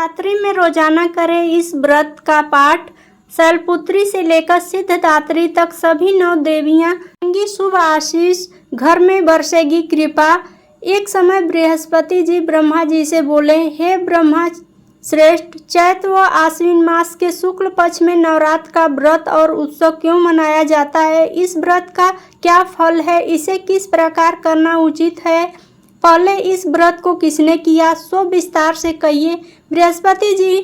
नवरात्रि में रोजाना करें इस व्रत का पाठ। शैलपुत्री से लेकर सिद्धदात्री तक सभी 9 देवियां देंगी शुभ आशीष, घर में बरसेगी कृपा। एक समय बृहस्पति जी ब्रह्मा जी से बोले, हे ब्रह्मा श्रेष्ठ, चैत्र व आश्विन मास के शुक्ल पक्ष में नवरात्र का व्रत और उत्सव क्यों मनाया जाता है? इस व्रत का क्या फल है? इसे किस प्रकार करना उचित है? पहले इस व्रत को किसने किया, सो विस्तार से कहिए। बृहस्पति जी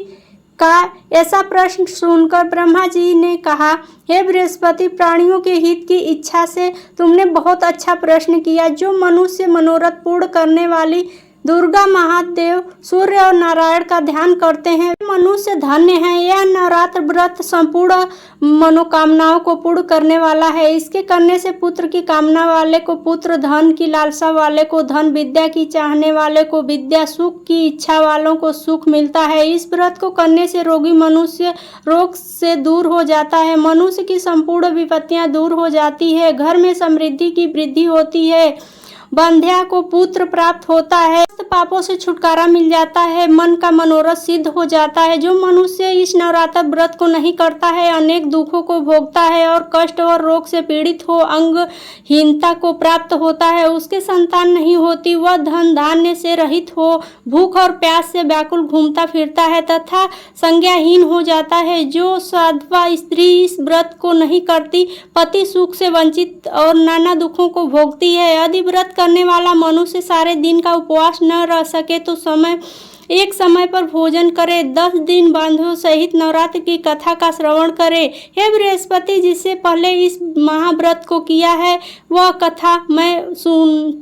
का ऐसा प्रश्न सुनकर ब्रह्मा जी ने कहा, हे बृहस्पति, प्राणियों के हित की इच्छा से तुमने बहुत अच्छा प्रश्न किया। जो मनुष्य मनोरथ पूर्ण करने वाली दुर्गा, महादेव, सूर्य और नारायण का ध्यान करते हैं, मनुष्य धन्य है। यह नवरात्र व्रत संपूर्ण मनोकामनाओं को पूर्ण करने वाला है। इसके करने से पुत्र की कामना वाले को पुत्र, धन की लालसा वाले को धन, विद्या की चाहने वाले को विद्या, सुख की इच्छा वालों को सुख मिलता है। इस व्रत को करने से रोगी मनुष्य रोग से दूर हो जाता है, मनुष्य की संपूर्ण विपत्तियां दूर हो जाती है, घर में समृद्धि की वृद्धि होती है, बंध्या को पुत्र प्राप्त होता है, पापों से छुटकारा मिल जाता है, मन का मनोरथ सिद्ध हो जाता है। जो मनुष्य इस नवरात्र व्रत को नहीं करता है अनेक दुखों को भोगता है और कष्ट और रोग से पीड़ित हो, अंगहीनता को प्राप्त होता है, उसके संतान नहीं होती, वह धन धान्य से रहित हो, भूख और प्यास से व्याकुल घूमता फिरता है तथा संज्ञाहीन हो जाता है। जो साधवा स्त्री इस व्रत को नहीं करती, पति सुख से वंचित और नाना दुखों को भोगती है। यदि व्रत करने वाला मनुष्य सारे दिन का उपवास न रह सके तो एक समय पर भोजन करे, 10 दिन बांधों सहित नवरात्र की कथा का श्रवण करे। हे बृहस्पति, जिससे पहले इस महाव्रत को किया है वह कथा मैं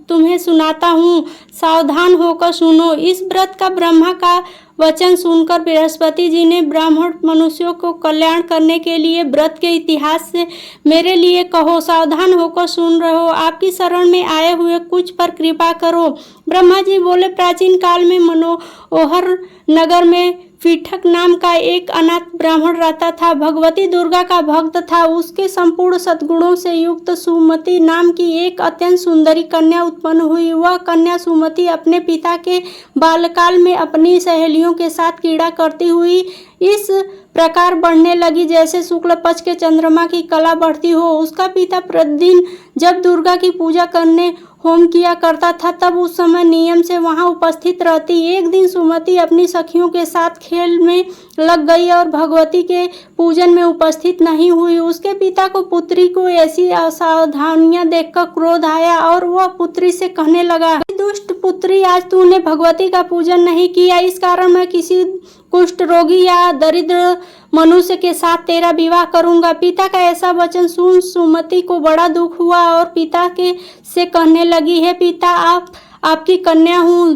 तुम्हें सुनाता हूँ, सावधान होकर सुनो। इस व्रत का ब्रह्मा का वचन सुनकर बृहस्पति जी ने ब्राह्मण मनुष्यों को कल्याण करने के लिए व्रत के इतिहास से मेरे लिए कहो, सावधान होकर सुन रहो, आपकी शरण में आए हुए कुछ पर कृपा करो। ब्रह्मा जी बोले, प्राचीन काल में मनोहर नगर में पीठक नाम का एक अनाथ ब्राह्मण रहता था। भगवती दुर्गा का भक्त था। उसके संपूर्ण सद्गुणों से युक्त सुमति नाम की एक अत्यंत सुंदरी कन्या उत्पन्न हुई। वह कन्या सुमति अपने पिता के बालकाल में अपनी सहेलियों के साथ क्रीड़ा करती हुई इस प्रकार बढ़ने लगी जैसे शुक्ल पक्ष के चंद्रमा की कला बढ़ती हो। उसका पिता प्रतिदिन जब दुर्गा की पूजा करने होम किया करता था तब उस समय नियम से वहां उपस्थित रहती। एक दिन सुमति अपनी सखियों के साथ खेल में लग गई और भगवती के पूजन में उपस्थित नहीं हुई। उसके पिता को पुत्री को ऐसी असावधानियां देखकर क्रोध आया और वह पुत्री से कहने लगा, दुष्ट पुत्री, आज तूने भगवती का पूजन नहीं किया, इस कारण मैं किसी कुष्ठ रोगी या दरिद्र मनुष्य के साथ तेरा विवाह करूंगा। पिता का ऐसा वचन सुन सुमति को बड़ा दुख हुआ और पिता से कहने लगी, हे पिता, आपकी कन्या हूँ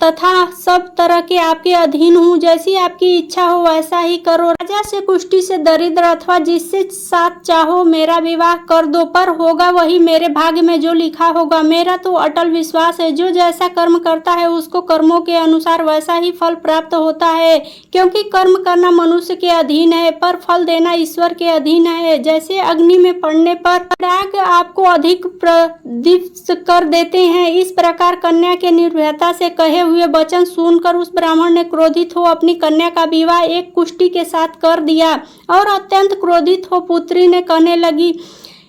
तथा सब तरह के आपके अधीन हूँ, जैसी आपकी इच्छा हो वैसा ही करो। राजा से, कुष्ठी से, दरिद्र अथवा जिससे साथ चाहो मेरा विवाह कर दो, पर होगा वही मेरे भाग्य में जो लिखा होगा। मेरा तो अटल विश्वास है, जो जैसा कर्म करता है उसको कर्मों के अनुसार वैसा ही फल प्राप्त होता है, क्योंकि कर्म करना मनुष्य के अधीन है पर फल देना ईश्वर के अधीन है। जैसे अग्नि में पड़ने पर राग आपको अधिक प्रदीप्त कर देते हैं, इस प्रकार कन्या के निर्भयता से कहे हुए वचन सुनकर उस ब्राह्मण ने क्रोधित हो अपनी कन्या का विवाह एक कुष्ठी के साथ कर दिया और अत्यंत क्रोधित हो पुत्री ने कहने लगी,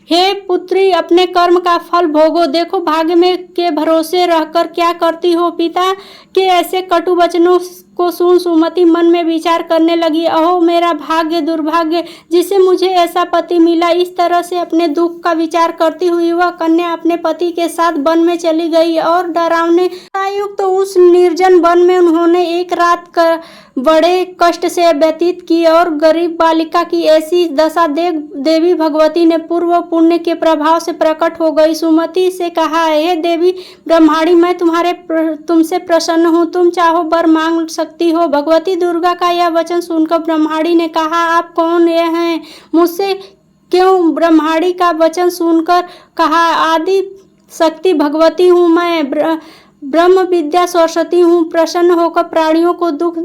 हे पुत्री, अपने कर्म का फल भोगो, देखो भाग्य में के भरोसे रहकर क्या करती हो। पिता के ऐसे कटु वचनों को सुन सुमति मन में विचार करने लगी, अहो मेरा भाग्य दुर्भाग्य, जिसे मुझे ऐसा पति मिला। इस तरह से अपने दुख का विचार करती हुई वह कन्या अपने पति के साथ वन में चली गई और डरावने युक्त उस निर्जन वन में उन्होंने एक रात बड़े कष्ट से व्यतीत की और गरीब बालिका की ऐसी दशा देख देवी भगवती ने पूर्व पुण्य के प्रभाव से प्रकट हो गई। सुमति से कहा, हे देवी ब्रह्माणी, मैं तुमसे प्रसन्न हूँ, तुम चाहो वर मांग सकती हो। भगवती दुर्गा का यह वचन सुनकर ब्रह्माणी ने कहा, आप कौन हैं, मुझसे क्यों? ब्रह्माणी का वचन सुनकर कहा, आदि शक्ति भगवती हूँ मैं, ब्रह्म विद्या सरस्वती हूँ, प्रसन्न होकर प्राणियों को दुख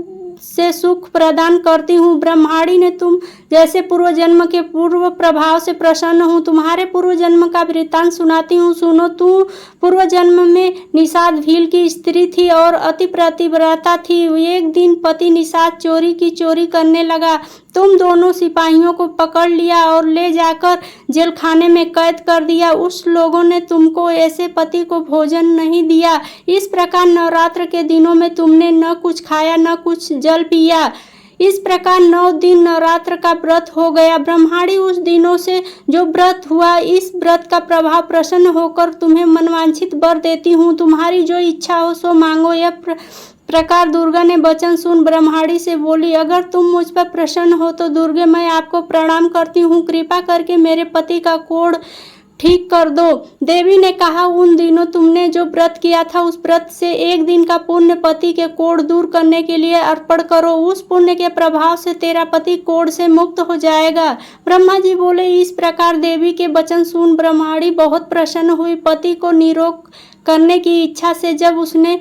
से सुख प्रदान करती हूँ। ब्रह्माणी ने तुम जैसे पूर्व जन्म के पूर्व प्रभाव से प्रसन्न हूँ। तुम्हारे पूर्व जन्म का वृत्तांत सुनाती हूँ, सुनो। तू पूर्व जन्म में निषाद भील की स्त्री थी और अति पतिव्रता थी। एक दिन पति निषाद चोरी की चोरी करने लगा। तुम दोनों सिपाहियों को पकड़ लिया और ले जाकर जेल खाने में कैद कर दिया। उस लोगों ने तुमको ऐसे पति को भोजन नहीं दिया। इस प्रकार नवरात्र के दिनों में तुमने न कुछ खाया न कुछ जल पिया। इस प्रकार 9 दिन नवरात्र का व्रत हो गया। ब्रह्माणी उस दिनों से जो व्रत हुआ, इस व्रत का प्रभाव प्रसन्न होकर तुम्हें मनवांछित वर देती हूँ। तुम्हारी जो इच्छा हो सो मांगो। यह प्रकार दुर्गा ने वचन सुन ब्रह्माणी से बोली, अगर तुम मुझ पर प्रसन्न हो तो दुर्गे मैं आपको प्रणाम करती हूँ। कृपा करके मेरे पति का कोढ़ ठीक कर दो। देवी ने कहा, उन दिनों तुमने जो व्रत किया था उस व्रत से एक दिन का पुण्य पति के कोढ़ दूर करने के लिए अर्पण करो। उस पुण्य के प्रभाव से तेरा पति कोढ़ से मुक्त हो जाएगा। ब्रह्मा जी बोले। इस प्रकार देवी के वचन सुन ब्रह्माणी बहुत प्रसन्न हुई। पति को निरोग करने की इच्छा से जब उसने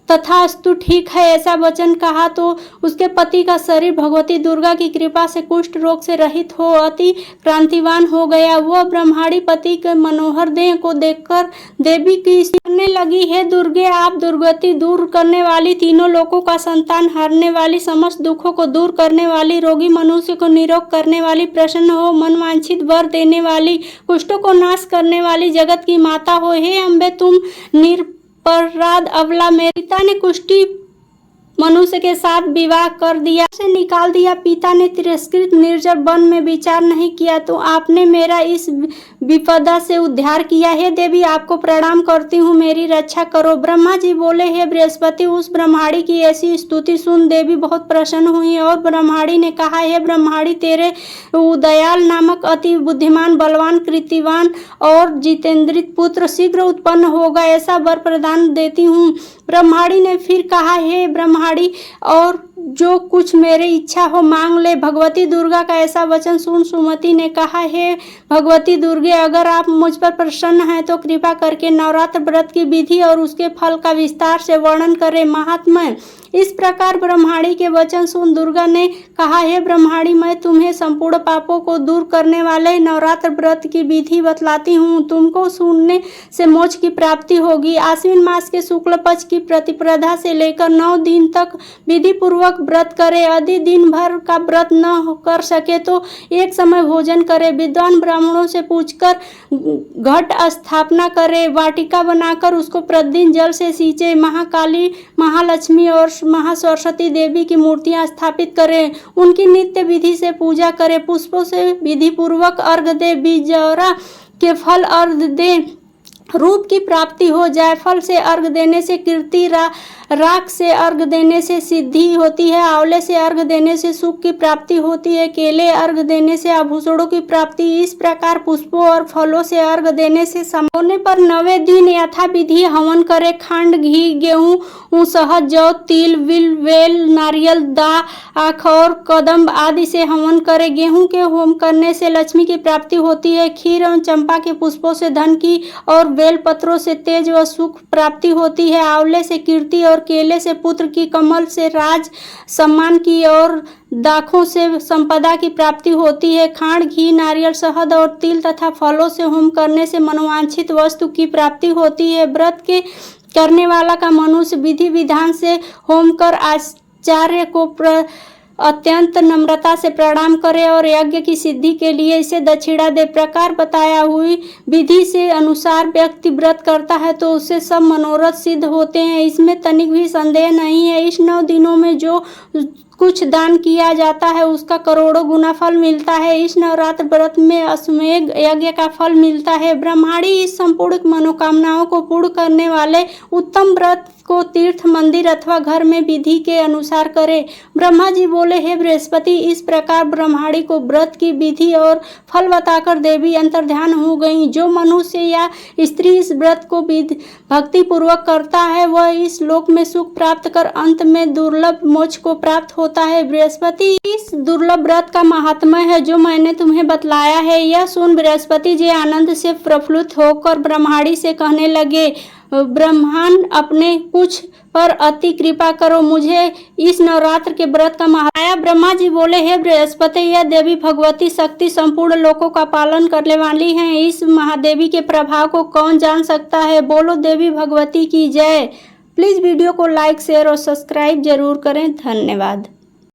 तथास्तु ठीक है ऐसा वचन कहा तो उसके पति का शरीर भगवती दुर्गा की कृपा से कुष्ठ रोग से रहित हो अति क्रांतिवान हो गया। वह ब्रह्माणी पति के मनोहर देह को देखकर देवी की करने लगी, हे दुर्गे, आप दुर्गति दूर करने वाली, तीनों लोकों का संतान हरने वाली, समस्त दुखों को दूर करने वाली, रोगी मनुष्य को निरोग करने वाली, प्रसन्न हो मनवांछित वर देने वाली, कुष्ठों को नाश करने वाली, जगत की माता हो। हे अम्बे, तुम निरपराध अबला मेरे पिता ने कुष्ठी मनुष्य के साथ विवाह कर दिया, से निकाल दिया। पिता ने तिरस्कृत निर्जर वन में विचार नहीं किया तो आपने मेरा इस विपदा से उद्धार किया। हे देवी, आपको प्रणाम करती हूँ, मेरी रक्षा करो। ब्रह्मा जी बोले, हे बृहस्पति, उस ब्रह्माणी की ऐसी स्तुति सुन देवी बहुत प्रसन्न हुई और ब्रह्माणी ने कहा, हे ब्रह्माणी, तेरे उदयाल नामक अति बुद्धिमान, बलवान, कृतिवान और जितेंद्रित पुत्र शीघ्र उत्पन्न होगा, ऐसा वर प्रदान देती हूँ। ब्रह्माणी ने फिर कहा, हे ब्रह्माणी, और जो कुछ मेरी इच्छा हो मांग ले। भगवती दुर्गा का ऐसा वचन सुन सुमति ने कहा, हे भगवती दुर्गे, अगर आप मुझ पर प्रसन्न हैं तो कृपा करके नवरात्र व्रत की विधि और उसके फल का विस्तार से वर्णन करें। महात्मा। इस प्रकार ब्रह्माणी के वचन सुन दुर्गा ने कहा, हे ब्रह्माणी, मैं तुम्हें संपूर्ण पापों को दूर करने वाले नवरात्र व्रत की विधि बतलाती हूँ। तुमको सुनने से मोक्ष की प्राप्ति होगी। आश्विन मास के शुक्ल पक्ष की प्रतिपदा से लेकर 9 दिन तक विधि पूर्वक व्रत करे। यदि दिन भर का व्रत न कर सके तो एक समय भोजन करे। विद्वान ब्राह्मणों से पूछकर घट स्थापना करे, वाटिका बनाकर उसको प्रतिदिन जल से सींचे। महाकाली, महालक्ष्मी और महासरस्वती देवी की मूर्तियां स्थापित करें, उनकी नित्य विधि से पूजा करें। पुष्पों से विधि पूर्वक अर्घ दे, बीजौरा के फल अर्घ दे, रूप की प्राप्ति हो। जायफल से अर्घ देने से कीर्ति, राख से अर्घ देने से सिद्धि होती है, आंवले से अर्घ देने से सुख की प्राप्ति होती है, केले अर्घ देने से आभूषणों की प्राप्ति। इस प्रकार पुष्पों और फलों से अर्घ देने से होने पर 9वें दिन यथा विधि हवन करे। खंड, घी, गेहूँ, शहद, जौ, तिल, विल, वेल, नारियल, दाख और कदम्ब आदि से हवन करे। गेहूं के होम करने से लक्ष्मी की प्राप्ति होती है। खीर एवं चंपा के पुष्पों से धन की और बेल पत्रों से तेज व सुख प्राप्ति होती है। आंवले से कीर्ति और केले से पुत्र की, कमल से राज सम्मान की और दाखों से संपदा की प्राप्ति होती है। खांड, घी, नारियल, शहद और तिल तथा फलों से होम करने से मनोवांछित वस्तु की प्राप्ति होती है। व्रत के करने वाला का मनुष्य विधि विधान से होम कर आचार्य को अत्यंत नम्रता से प्रणाम करे और यज्ञ की सिद्धि के लिए इसे दक्षिणा दे। प्रकार बताया हुई विधि से अनुसार व्यक्ति व्रत करता है तो उससे सब मनोरथ सिद्ध होते हैं, इसमें तनिक भी संदेह नहीं है। इस 9 दिनों में जो कुछ दान किया जाता है उसका करोड़ों गुना फल मिलता है। इस नवरात्र व्रत में अश्वमेध यज्ञ का फल मिलता है। ब्रह्माणी इस संपूर्ण मनोकामनाओं को पूर्ण करने वाले उत्तम व्रत को तीर्थ, मंदिर अथवा घर में विधि के अनुसार करे। ब्रह्मा जी बोले, हे बृहस्पति, इस प्रकार ब्रह्माणी को व्रत की विधि और फल बताकर देवी अंतर्ध्यान हो गई। जो मनुष्य या स्त्री इस व्रत को भक्ति पूर्वक करता है वह इस लोक में सुख प्राप्त कर अंत में दुर्लभ मोक्ष को प्राप्त होता है। बृहस्पति, इस दुर्लभ व्रत का महात्म्य है जो मैंने तुम्हें बतलाया है। यह सुन बृहस्पति जी आनंद से प्रफुल्लित होकर ब्रह्माणी से कहने लगे, ब्रह्मांड अपने कुछ पर अति कृपा करो, मुझे इस नवरात्र के व्रत का महाया। ब्रह्मा जी बोले, हे बृहस्पति, यह देवी भगवती शक्ति संपूर्ण लोकों का पालन करने वाली हैं। इस महादेवी के प्रभाव को कौन जान सकता है। बोलो देवी भगवती की जय। प्लीज़ वीडियो को लाइक, शेयर और सब्सक्राइब जरूर करें। धन्यवाद।